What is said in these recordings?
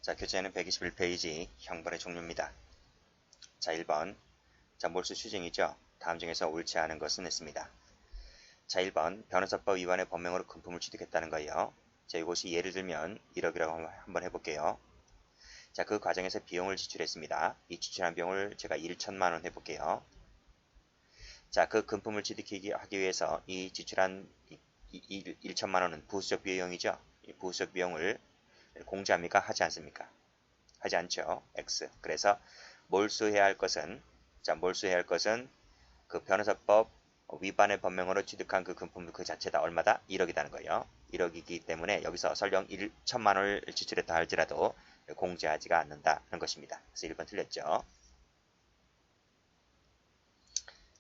자, 교재는 121페이지 형벌의 종류입니다. 자, 1번. 자, 몰수 추징이죠. 다음 중에서 옳지 않은 것은 했습니다. 자, 1번. 변호사법 위반의 범행으로 금품을 취득했다는 거예요. 자, 이것이 예를 들면 1억이라고 한번 해볼게요. 자, 그 과정에서 비용을 지출했습니다. 이 지출한 비용을 제가 1천만 원 해볼게요. 자, 그 금품을 취득하기 위해서 이 지출한 1천만 원은 부수적 비용이죠. 이 부수적 비용을 공제합니까? 하지 않습니까? 하지 않죠. X. 그래서 몰수해야 할 것은, 자, 몰수해야 할 것은 그 변호사법 위반의 범행으로 취득한 그 금품 그 자체다. 얼마다? 1억이라는 거예요. 1억이기 때문에 여기서 설령 1천만 원을 지출했다 할지라도 공제하지가 않는다는 것입니다. 그래서 1번 틀렸죠.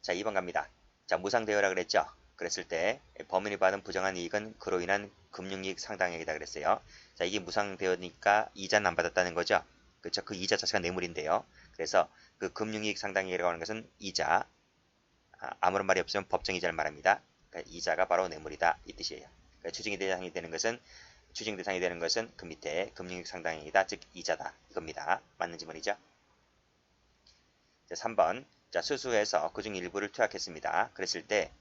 자, 2번 갑니다. 자, 무상대여라 그랬죠. 그랬을 때 범인이 받은 부정한 이익은 그로 인한 금융이익 상당액이다 그랬어요. 자, 이게 무상대여니까 이자는 안 받았다는 거죠. 그렇죠. 그 이자 자체가 뇌물인데요. 그래서 그 금융이익 상당액이라고 하는 것은 이자, 아무런 말이 없으면 법정이자를 말합니다. 그러니까 이자가 바로 뇌물이다 이 뜻이에요. 그러니까 추징 대상이 되는 것은 그 밑에 금융이익 상당액이다, 즉 이자다 이겁니다. 맞는 지문이죠. 자, 3번. 자, 수수해서 그중 일부를 투약했습니다. 그랬을 때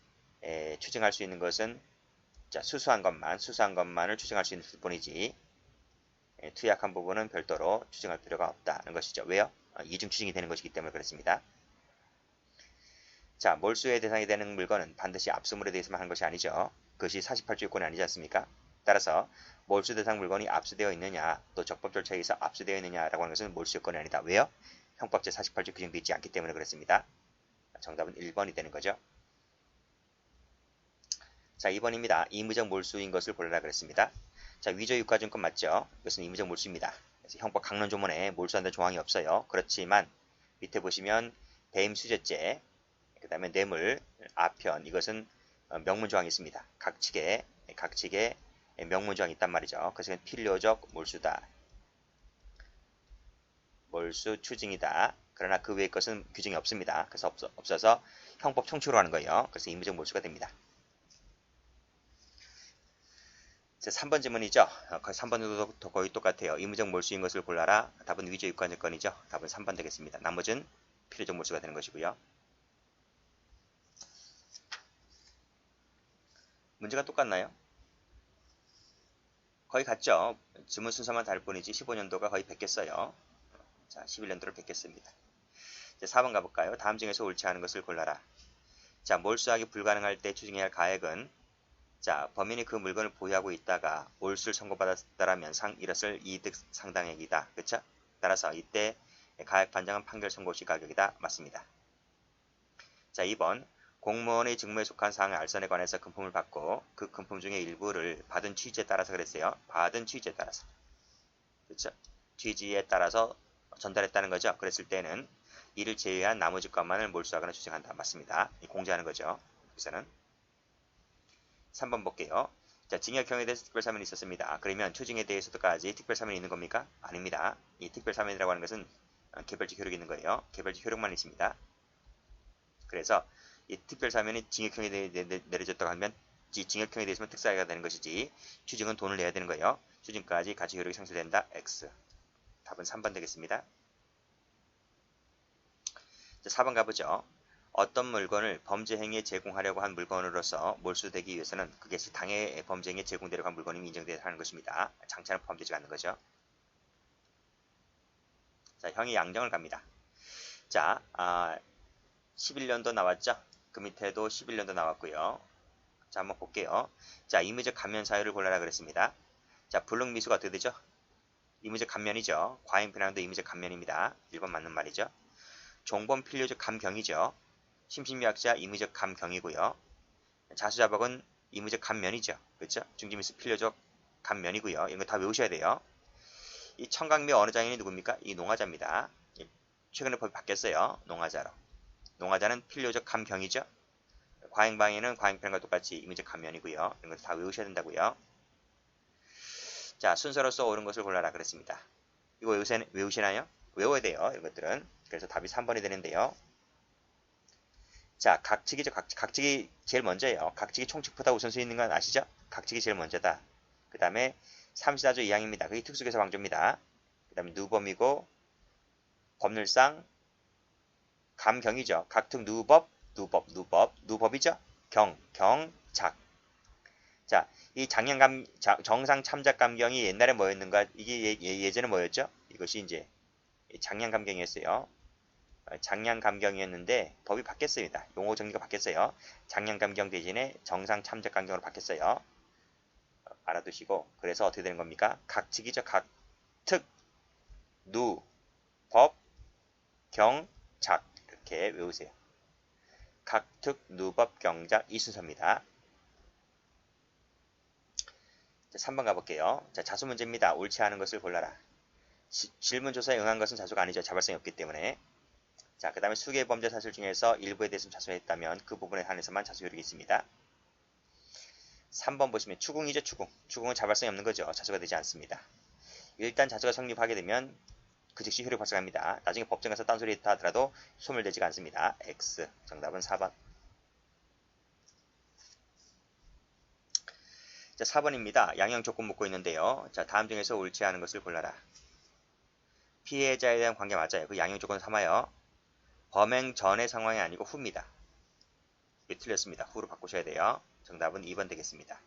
추징할 수 있는 것은 자, 수수한 것만을 추징할 수 있을 뿐이지 투약한 부분은 별도로 추징할 필요가 없다는 것이죠. 왜요? 이중 추징이 되는 것이기 때문에 그렇습니다. 자, 몰수의 대상이 되는 물건은 반드시 압수물에 대해서만 하는 것이 아니죠. 그것이 48조 요건이 아니지 않습니까? 따라서 몰수 대상 물건이 압수되어 있느냐, 또 적법 절차에 의해서 압수되어 있느냐라고 하는 것은 몰수 요건이 아니다. 왜요? 형법 제48조 규정되어 있지 않기 때문에 그렇습니다. 정답은 1번이 되는 거죠. 자, 2번입니다. 이무적 몰수인 것을 골라라 그랬습니다. 자, 위조 유가증권 맞죠? 이것은 이무적 몰수입니다. 그래서 형법 강론조문에 몰수한다는 조항이 없어요. 그렇지만 밑에 보시면 배임수재죄, 그 다음에 뇌물, 아편, 이것은 명문조항이 있습니다. 각칙에 명문조항이 있단 말이죠. 그래서 필요적 몰수다. 몰수 추징이다. 그러나 그 외의 것은 규정이 없습니다. 그래서 없어서 형법 총칙으로 하는 거예요. 그래서 이무적 몰수가 됩니다. 자, 3번 질문이죠. 3번도 거의 똑같아요. 이무적 몰수인 것을 골라라. 답은 위조 유가증권이죠. 답은 3번 되겠습니다. 나머지는 필요적 몰수가 되는 것이고요. 문제가 똑같나요? 거의 같죠. 지문 순서만 다를 뿐이지 15년도가 거의 뺏겼어요. 자, 11년도를 뺏겼습니다. 자, 4번 가볼까요? 다음 중에서 옳지 않은 것을 골라라. 자, 몰수하기 불가능할 때 추징해야 할 가액은 자, 범인이 그 물건을 보유하고 있다가 몰수를 선고받았다라면 이랬을 이득 상당액이다. 그쵸? 따라서 이때 가액 판정은 판결 선고 시 가격이다. 맞습니다. 자, 2번. 공무원의 직무에 속한 사항의 알선에 관해서 금품을 받고 그 금품 중에 일부를 받은 취지에 따라서 그랬어요. 받은 취지에 따라서. 그쵸? 취지에 따라서 전달했다는 거죠. 그랬을 때는 이를 제외한 나머지 것만을 몰수하거나 추징한다. 맞습니다. 공제하는 거죠. 여기서는. 3번 볼게요. 자, 징역형에 대해서 특별사면이 있었습니다. 그러면 추징에 대해서도까지 특별사면이 있는 겁니까? 아닙니다. 이 특별사면이라고 하는 것은 개별적 효력이 있는 거예요. 개별적 효력만 있습니다. 그래서 이 특별사면이 징역형에 대해 내려졌다고 하면 징역형에 대해서만 특사가 되는 것이지 추징은 돈을 내야 되는 거예요. 추징까지 가치 효력이 상실된다. X. 답은 3번 되겠습니다. 자, 4번 가보죠. 어떤 물건을 범죄 행위에 제공하려고 한 물건으로서 몰수되기 위해서는 그것이 당해 범죄 행위에 제공되려고 한 물건이 인정되어야 하는 것입니다. 장차는 포함되지 않는 거죠. 자, 형이 양정을 갑니다. 자, 11년도 나왔죠? 그 밑에도 11년도 나왔고요. 자, 한번 볼게요. 자, 임의적 감면 사유를 골라라 그랬습니다. 자, 불능미수가 어떻게 되죠? 임의적 감면이죠. 과잉편향도 임의적 감면입니다. 1번 맞는 말이죠. 종범 필요적 감경이죠. 심신미약자 임의적 감경이고요. 자수자박은 임의적 감면이죠. 그렇죠? 중지미수 필요적 감면이고요. 이런 거 다 외우셔야 돼요. 이 청강미 어느 장인이 누굽니까? 이 농화자입니다. 최근에 법이 바뀌었어요. 농화자로. 농화자는 필요적 감경이죠. 과잉방해는 과잉편과 똑같이 임의적 감면이고요. 이런 거 다 외우셔야 된다고요. 자, 순서로서 옳은 것을 골라라 그랬습니다. 이거 외우시나요? 외워야 돼요. 이런 것들은. 그래서 답이 3번이 되는데요. 자, 각칙이죠. 각칙이 제일 먼저예요. 각칙이 총칙보다 우선순위 있는 건 아시죠? 각칙이 제일 먼저다. 그 다음에 34조 2항입니다. 그게 특수교사 방조입니다. 그 다음에 누범이고 법률상 감경이죠. 각특 누법이죠. 경작. 자, 이 정상 참작 감경이 옛날에 뭐였는가? 이게 예전에 뭐였죠? 이것이 이제 장량 감경이었어요. 장량 감경이었는데 법이 바뀌었습니다. 용어 정리가 바뀌었어요. 장량 감경 대신에 정상 참작 감경으로 바뀌었어요. 알아두시고 그래서 어떻게 되는 겁니까? 각특이죠. 각특 누 법 경작 이렇게 외우세요. 각특 누법 경작 이 순서입니다. 자, 3번 가볼게요. 자, 자수 문제입니다. 옳지 않은 것을 골라라. 질문 조사에 응한 것은 자수가 아니죠. 자발성이 없기 때문에. 자, 그 다음에 수개 범죄 사실 중에서 일부에 대해서 자수했다면 그 부분에 한해서만 자수 효력이 있습니다. 3번 보시면 추궁이죠. 추궁은 자발성이 없는 거죠. 자수가 되지 않습니다. 일단 자수가 성립하게 되면 그 즉시 효력 발생합니다. 나중에 법정 가서 딴소리 했다 하더라도 소멸되지가 않습니다. X. 정답은 4번. 자, 4번입니다. 양형 조건 묻고 있는데요. 자, 다음 중에서 옳지 않은 것을 골라라. 피해자에 대한 관계 맞아요. 그 양형 조건 삼아요. 범행 전의 상황이 아니고 후입니다. 이게 틀렸습니다. 후로 바꾸셔야 돼요. 정답은 2번 되겠습니다.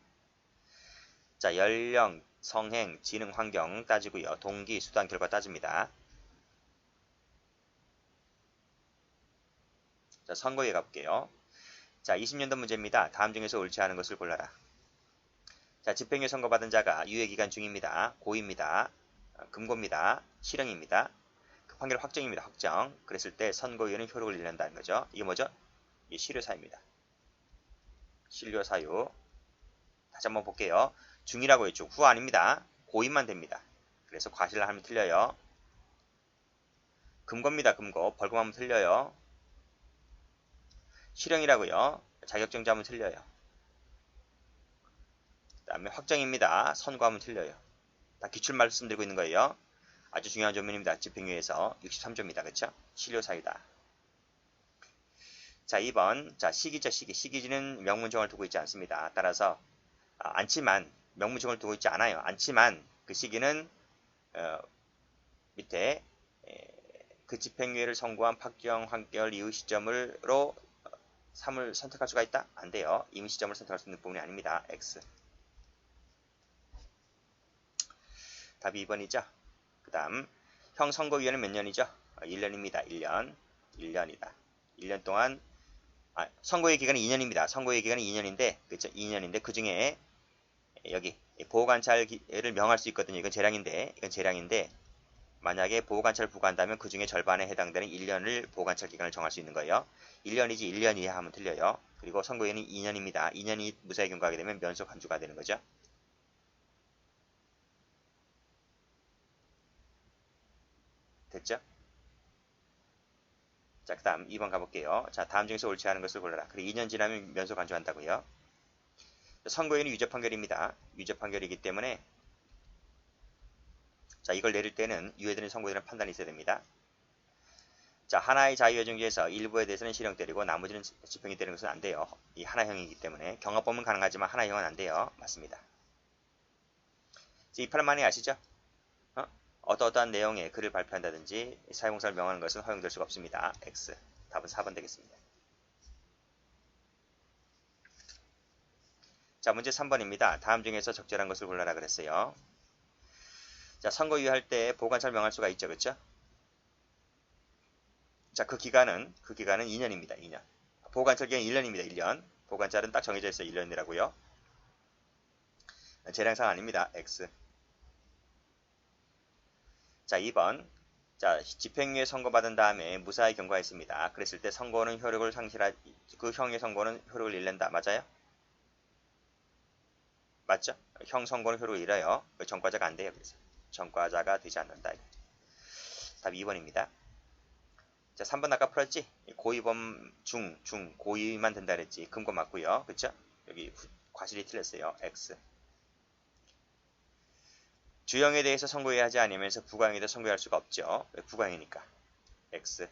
자, 연령, 성행, 지능, 환경 따지고요. 동기, 수단, 결과 따집니다. 자, 선거에 가볼게요. 자, 20년도 문제입니다. 다음 중에서 옳지 않은 것을 골라라. 자, 집행유예 선고받은 자가 유예기간 중입니다. 고입니다. 금고입니다. 실형입니다. 그 판결 확정입니다. 확정. 그랬을 때 선고유예는 효력을 잃는다는 거죠. 이게 뭐죠? 이게 실효사유입니다. 실효사유. 다시 한번 볼게요. 중이라고 했죠. 후 아닙니다. 고의만 됩니다. 그래서 과실을 하면 틀려요. 금고입니다. 금고. 벌금하면 틀려요. 실형이라고요. 자격정지하면 틀려요. 그 다음에 확정입니다. 선고하면 틀려요. 다 기출 말씀드리고 있는 거예요. 아주 중요한 조문입니다. 집행유예에서 63조입니다. 그렇죠? 실효사유다. 자, 2번. 자, 시기죠. 시기지는 명문정을 두고 있지 않습니다. 따라서 않지만 명문정을 두고 있지 않아요. 않지만 그 시기는 밑에 그 집행유예를 선고한 판결 확정 이후 시점으로 3을 선택할 수가 있다? 안 돼요. 이미 시점을 선택할 수 있는 부분이 아닙니다. X. 답이 2번이죠. 그 다음 형 선고유예는 몇 년이죠? 1년입니다. 1년. 1년이다. 1년 동안 선고유예 기간이 2년입니다. 선고유예 기간이 2년인데 그렇죠? 2년인데 그 중에 여기 보호관찰을 명할 수 있거든요. 이건 재량인데 만약에 보호관찰을 부과한다면 그 중에 절반에 해당되는 1년을 보호관찰 기간을 정할 수 있는 거예요. 1년이지 1년 이하 하면 틀려요. 그리고 선고유예는 2년입니다. 2년이 무사히 경과하게 되면 면소 간주가 되는 거죠. 됐죠? 자, 그 다음 2번 가볼게요. 자, 다음 중에서 옳지 않은 것을 골라라. 그래, 2년 지나면 면소 간주한다고요. 선고유예는 유죄 판결입니다. 유죄 판결이기 때문에 자, 이걸 내릴 때는 유예되는 선고에 판단이 있어야 됩니다. 자, 하나의 자유의 중에서 일부에 대해서는 실형 때리고 나머지는 집행이 되는 것은 안 돼요. 이 하나형이기 때문에 경합범은 가능하지만 하나형은 안 돼요. 맞습니다. 이 판을 많이 아시죠? 어떠한 내용의 글을 발표한다든지 사회봉사를 명하는 것은 허용될 수가 없습니다. X. 답은 4번 되겠습니다. 자, 문제 3번입니다. 다음 중에서 적절한 것을 골라라 그랬어요. 자, 선고유예할 때 보호관찰 명할 수가 있죠. 그렇죠? 자, 그 기간은 2년입니다. 2년. 보호관찰 기간이 1년입니다. 1년. 보호관찰은 딱 정해져 있어요. 1년이라고요. 재량상 아닙니다. X. 자, 2번. 자, 집행유예 선고받은 다음에 무사히 경과했습니다. 그랬을 때 선고는 효력을 그 형의 선고는 효력을 잃는다. 맞아요? 맞죠? 형 선고는 효력을 잃어요. 전과자가 안 돼요. 그래서 전과자가 되지 않는다. 답 2번입니다. 자, 3번 아까 풀었지? 고의범 고의만 된다 그랬지. 금고 맞고요. 그쵸? 여기 과실이 틀렸어요. X. 주형에 대해서 선고유예하지 않으면서 부가형에도 선고할 수가 없죠. 부가형이니까. X.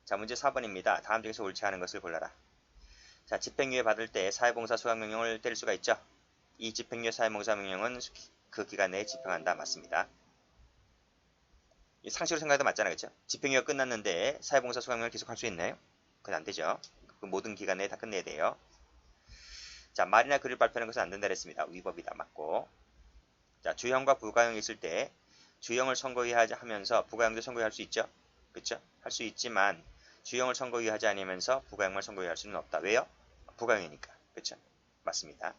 자, 문제 4번입니다. 다음 중에서 옳지 않은 것을 골라라. 자, 집행유예 받을 때 사회봉사 수행명령을 때릴 수가 있죠. 이 집행유예 사회봉사 명령은 그 기간 내에 집행한다. 맞습니다. 상식으로 생각해도 맞잖아요. 그렇죠? 집행유예가 끝났는데 사회봉사 수강을 계속 할 수 있나요? 그건 안 되죠. 그 모든 기간 내에 다 끝내야 돼요. 자, 말이나 글을 발표하는 것은 안 된다 그랬습니다. 위법이다. 맞고. 자, 주형과 부가형이 있을 때 주형을 선고유예하면서 부가형도 선고유예할 수 있죠. 그렇죠? 할 수 있지만 주형을 선고유예하지 않으면서 부가형만 선고유예할 수는 없다. 왜요? 부가형이니까. 그렇죠? 맞습니다.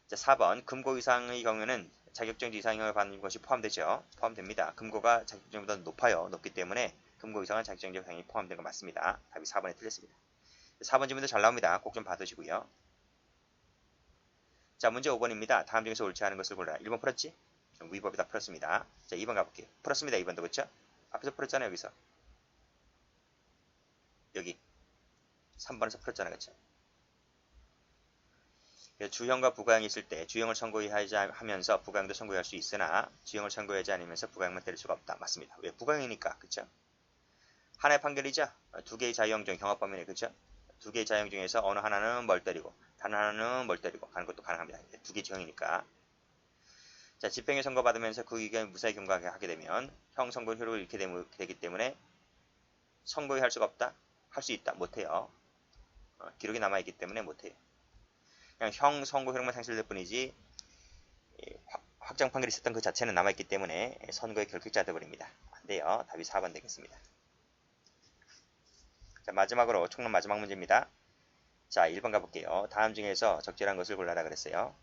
자, 4번 금고 이상의 경우에는 자격정지 이상형을 받는 것이 포함되죠. 포함됩니다. 금고가 자격정지보다 높아요. 높기 때문에 금고 이상은 자격정지 형이 포함된 거 맞습니다. 답이 4번에 틀렸습니다. 4번 질문도 잘 나옵니다. 꼭 좀 봐두시고요. 자, 문제 5번입니다. 다음 중에서 옳지 않은 것을 골라라. 1번 풀었지? 위법이다 풀었습니다. 자, 2번 가볼게요. 풀었습니다. 2번도 그렇죠? 앞에서 풀었잖아요. 여기서. 여기. 3번에서 풀었잖아요. 그렇죠? 주형과 부가형이 있을 때 주형을 선고유예하지 하면서 부가형도 선고유예할 수 있으나 주형을 선고유예하지 않으면서 부가형만 때릴 수가 없다. 맞습니다. 왜? 부가형이니까. 그렇죠? 하나의 판결이죠. 두 개의 자유형 중 경합 범위네. 그렇죠? 두 개의 자유형 중에서 어느 하나는 뭘 때리고 다른 하나는 뭘 때리고 하는 것도 가능합니다. 두 개의 지형이니까. 자, 집행유예 선고받으면서 그 의견을 무사히 경과하게 되면 형 선고 효력을 잃게 되기 때문에 선고유예할 수가 없다? 할 수 있다. 못해요. 기록이 남아있기 때문에 못해요. 그냥 형 선고 효력만 상실될 뿐이지 확정 판결이 있었던 그 자체는 남아있기 때문에 선고의 결격자 되어버립니다. 안 돼요. 답이 4번 되겠습니다. 자, 마지막으로 총론 마지막 문제입니다. 자, 1번 가볼게요. 다음 중에서 적절한 것을 골라라 그랬어요.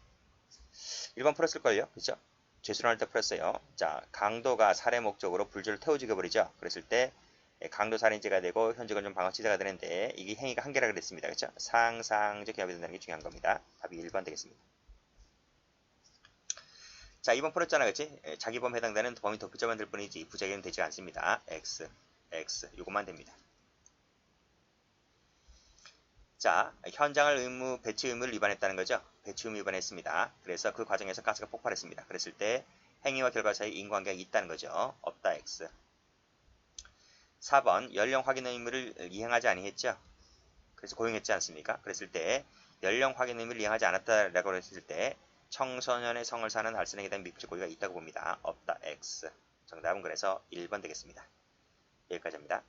1번 풀었을걸요? 그죠? 죄수론할 때 풀었어요. 자, 강도가 살해 목적으로 불주를 태워 죽여버리죠. 그랬을 때 강도 살인죄가 되고 현직은 좀 방어치사가 되는데 이게 행위가 한 개라 그랬습니다. 그렇죠? 상상적 기합이 된다는 게 중요한 겁니다. 답이 1번 되겠습니다. 자, 2번 풀었잖아. 그치? 자기범 해당되는 범위 도피자만 될 뿐이지 부작용은 되지 않습니다. X, X 요것만 됩니다. 자, 현장을 배치 의무를 위반했다는 거죠. 배치 의무 위반했습니다. 그래서 그 과정에서 가스가 폭발했습니다. 그랬을 때 행위와 결과 사이에 인과관계가 있다는 거죠. 없다. X. 4번 연령 확인 의무를 이행하지 아니했죠. 그래서 고용했지 않습니까? 그랬을 때 연령 확인 의무를 이행하지 않았다라고 했을 때 청소년의 성을 사는 알선행에 대한 미필적 고의가 있다고 봅니다. 없다. X. 정답은 그래서 1번 되겠습니다. 여기까지입니다.